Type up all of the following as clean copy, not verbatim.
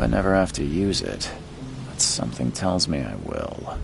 I never have to use it, but something tells me I will.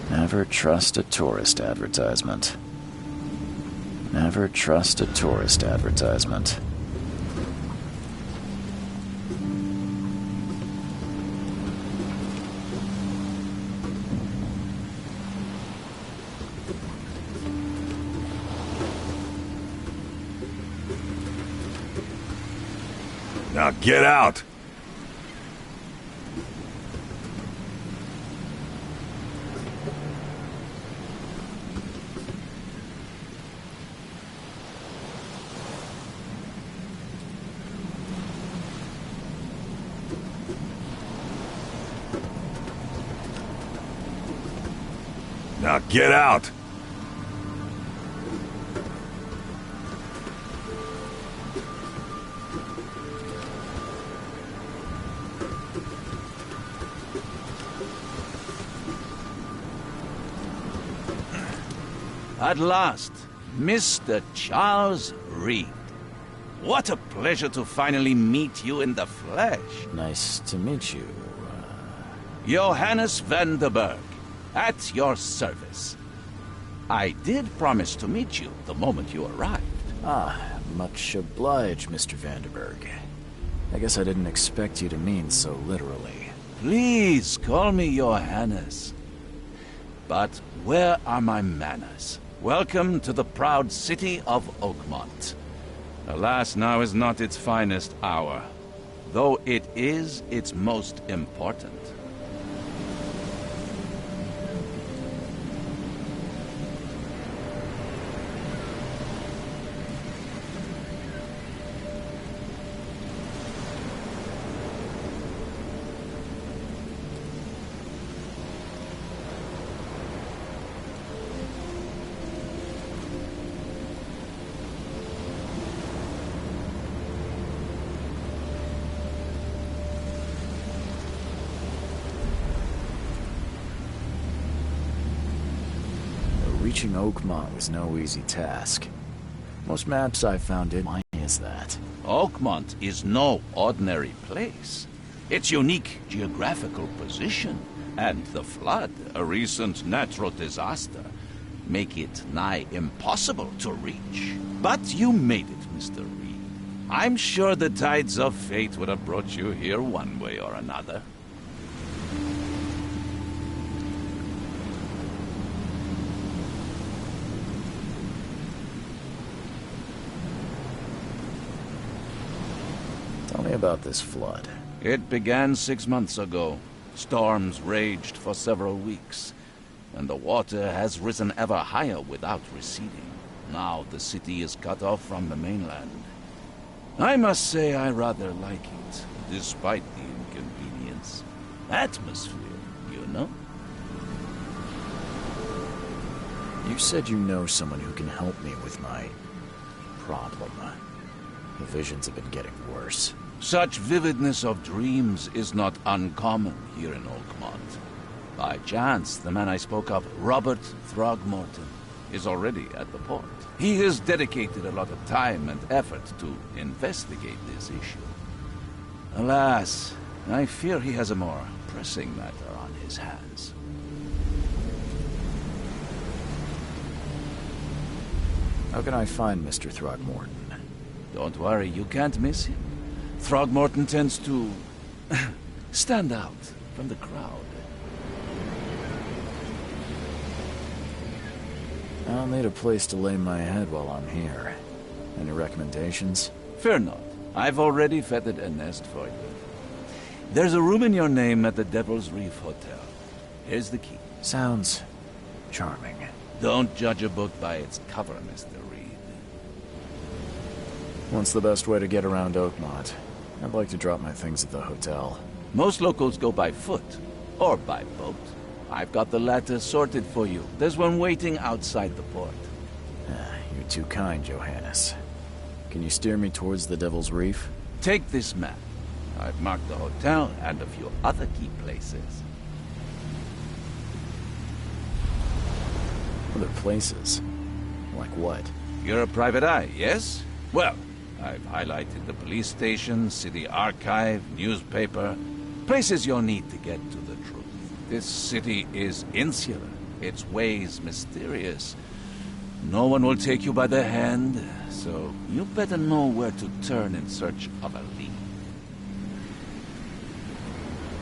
Never trust a tourist advertisement. Never trust a tourist advertisement. Now get out! Now get out! At last, Mr. Charles Reed. What a pleasure to finally meet you in the flesh. Nice to meet you. Johannes van der Berg, at your service. I did promise to meet you the moment you arrived. Ah, much obliged, Mr. Vanderberg. I guess I didn't expect you to mean so literally. Please call me Johannes. But where are my manners? Welcome to the proud city of Oakmont. Alas, now is not its finest hour, though it is its most important. Reaching Oakmont was no easy task. Most maps I found in, why is that? Oakmont is no ordinary place. Its unique geographical position and the flood, a recent natural disaster, make it nigh impossible to reach. But you made it, Mr. Reed. I'm sure the tides of fate would have brought you here one way or another. Tell me about this flood. It began 6 months ago. Storms raged for several weeks, and the water has risen ever higher without receding. Now the city is cut off from the mainland. I must say I rather like it, despite the inconvenience. Atmosphere, you know? You said you know someone who can help me with my problem. The visions have been getting worse. Such vividness of dreams is not uncommon here in Oakmont. By chance, the man I spoke of, Robert Throgmorton, is already at the port. He has dedicated a lot of time and effort to investigate this issue. Alas, I fear he has a more pressing matter on his hands. How can I find Mr. Throgmorton? Don't worry, you can't miss him. Throgmorton tends to stand out from the crowd. I'll need a place to lay my head while I'm here. Any recommendations? Fear not. I've already feathered a nest for you. There's a room in your name at the Devil's Reef Hotel. Here's the key. Sounds charming. Don't judge a book by its cover, Mr. Reed. What's the best way to get around Oakmont? I'd like to drop my things at the hotel. Most locals go by foot, or by boat. I've got the latter sorted for you. There's one waiting outside the port. You're too kind, Johannes. Can you steer me towards the Devil's Reef? Take this map. I've marked the hotel and a few other key places. Other places? Like what? You're a private eye, yes? Well, I've highlighted the police station, city archive, newspaper, places you'll need to get to the truth. This city is insular, its ways mysterious. No one will take you by the hand, so you better know where to turn in search of a lead.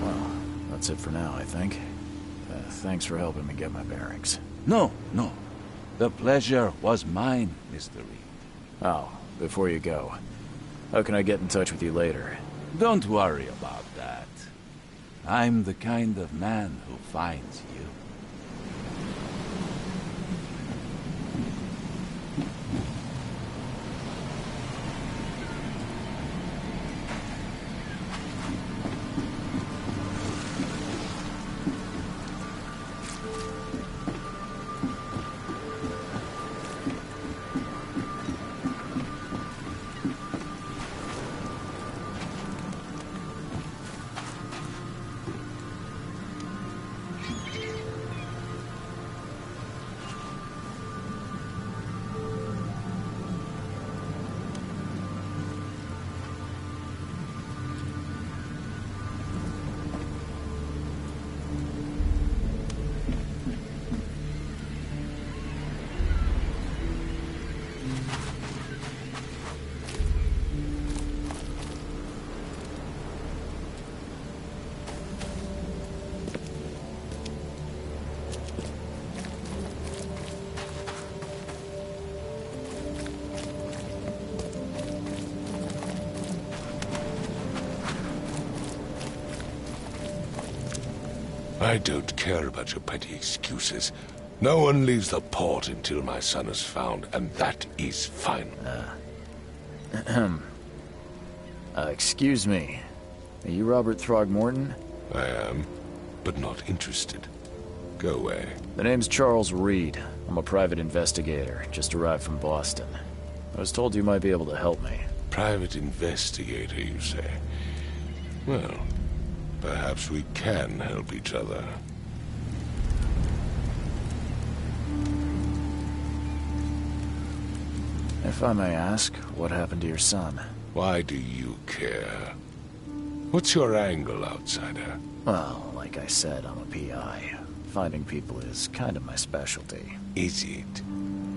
Well, that's it for now, I think. Thanks for helping me get my bearings. No. The pleasure was mine, Mr. Reed. Oh, before you go, how can I get in touch with you later? Don't worry about that. I'm the kind of man who finds you. I don't care about your petty excuses. No one leaves the port until my son is found, and that is final. Excuse me. Are you Robert Throgmorton? I am, but not interested. Go away. The name's Charles Reed. I'm a private investigator, just arrived from Boston. I was told you might be able to help me. Private investigator, you say? Well, perhaps we can help each other. If I may ask, what happened to your son? Why do you care? What's your angle, outsider? Well, like I said, I'm a PI. Finding people is kind of my specialty. Is it?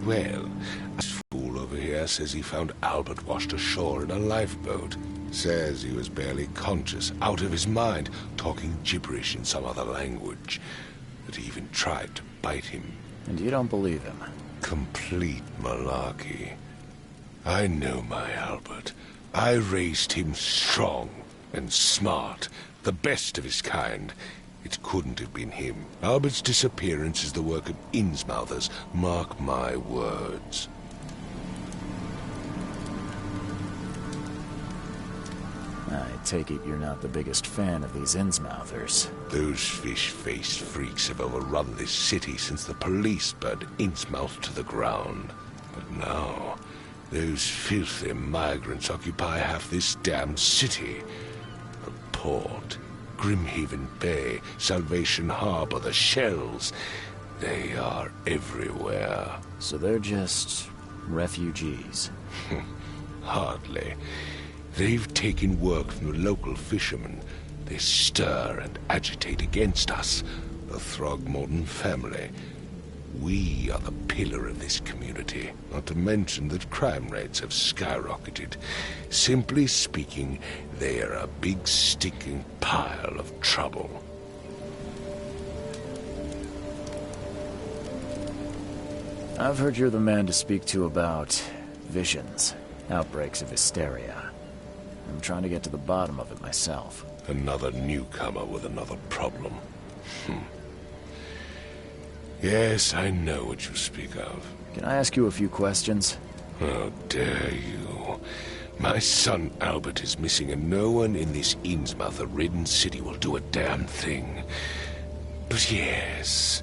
Well, this fool over here says he found Albert washed ashore in a lifeboat. Says he was barely conscious, out of his mind, talking gibberish in some other language. That he even tried to bite him. And you don't believe him? Complete malarkey. I know my Albert. I raised him strong and smart, the best of his kind. It couldn't have been him. Albert's disappearance is the work of Innsmouthers, mark my words. I take it you're not the biggest fan of these Innsmouthers. Those fish-faced freaks have overrun this city since the police burned Innsmouth to the ground. But now, those filthy migrants occupy half this damned city. The port, Grimhaven Bay, Salvation Harbor, the shells, they are everywhere. So they're just refugees? Hardly. They've taken work from the local fishermen. They stir and agitate against us, the Throgmorton family. We are the pillar of this community, not to mention that crime rates have skyrocketed. Simply speaking, they are a big stinking pile of trouble. I've heard you're the man to speak to about visions, outbreaks of hysteria. I'm trying to get to the bottom of it myself. Another newcomer with another problem. Yes, I know what you speak of. Can I ask you a few questions? How dare you? My son Albert is missing, and no one in this Innsmouth-ridden city will do a damn thing. But yes,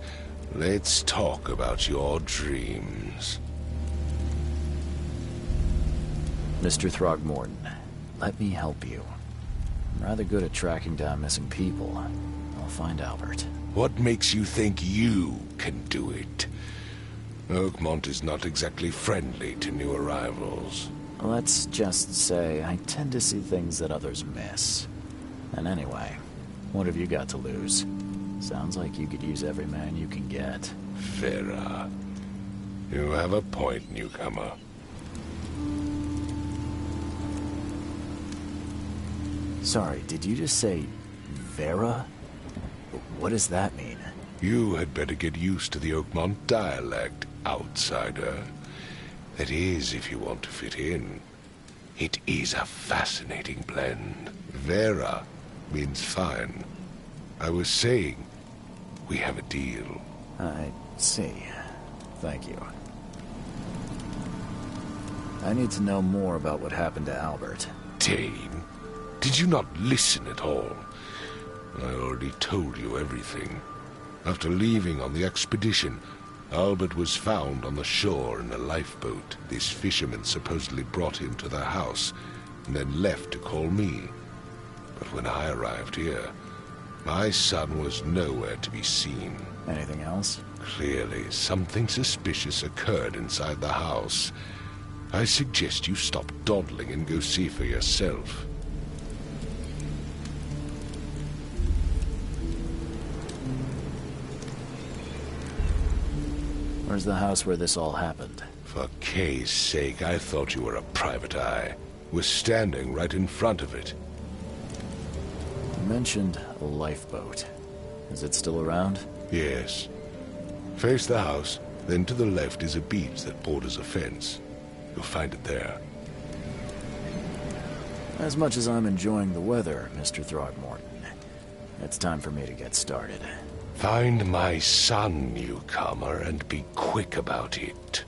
let's talk about your dreams. Mr. Throgmorton, let me help you. I'm rather good at tracking down missing people. I'll find Albert. What makes you think you can do it? Oakmont is not exactly friendly to new arrivals. Let's just say I tend to see things that others miss. And anyway, what have you got to lose? Sounds like you could use every man you can get. Vera, you have a point, newcomer. Sorry, did you just say Vera? What does that mean? You had better get used to the Oakmont dialect, outsider. That is, if you want to fit in. It is a fascinating blend. Vera means fine. I was saying, we have a deal. I see. Thank you. I need to know more about what happened to Albert. Dane, did you not listen at all? I already told you everything. After leaving on the expedition, Albert was found on the shore in a lifeboat. This fisherman supposedly brought him to their house, and then left to call me. But when I arrived here, my son was nowhere to be seen. Anything else? Clearly, something suspicious occurred inside the house. I suggest you stop dawdling and go see for yourself. Where's the house where this all happened? For Kay's sake, I thought you were a private eye. We're standing right in front of it. You mentioned a lifeboat. Is it still around? Yes. Face the house, then to the left is a beach that borders a fence. You'll find it there. As much as I'm enjoying the weather, Mr. Throgmorton, it's time for me to get started. Find my son, newcomer, and be quick about it.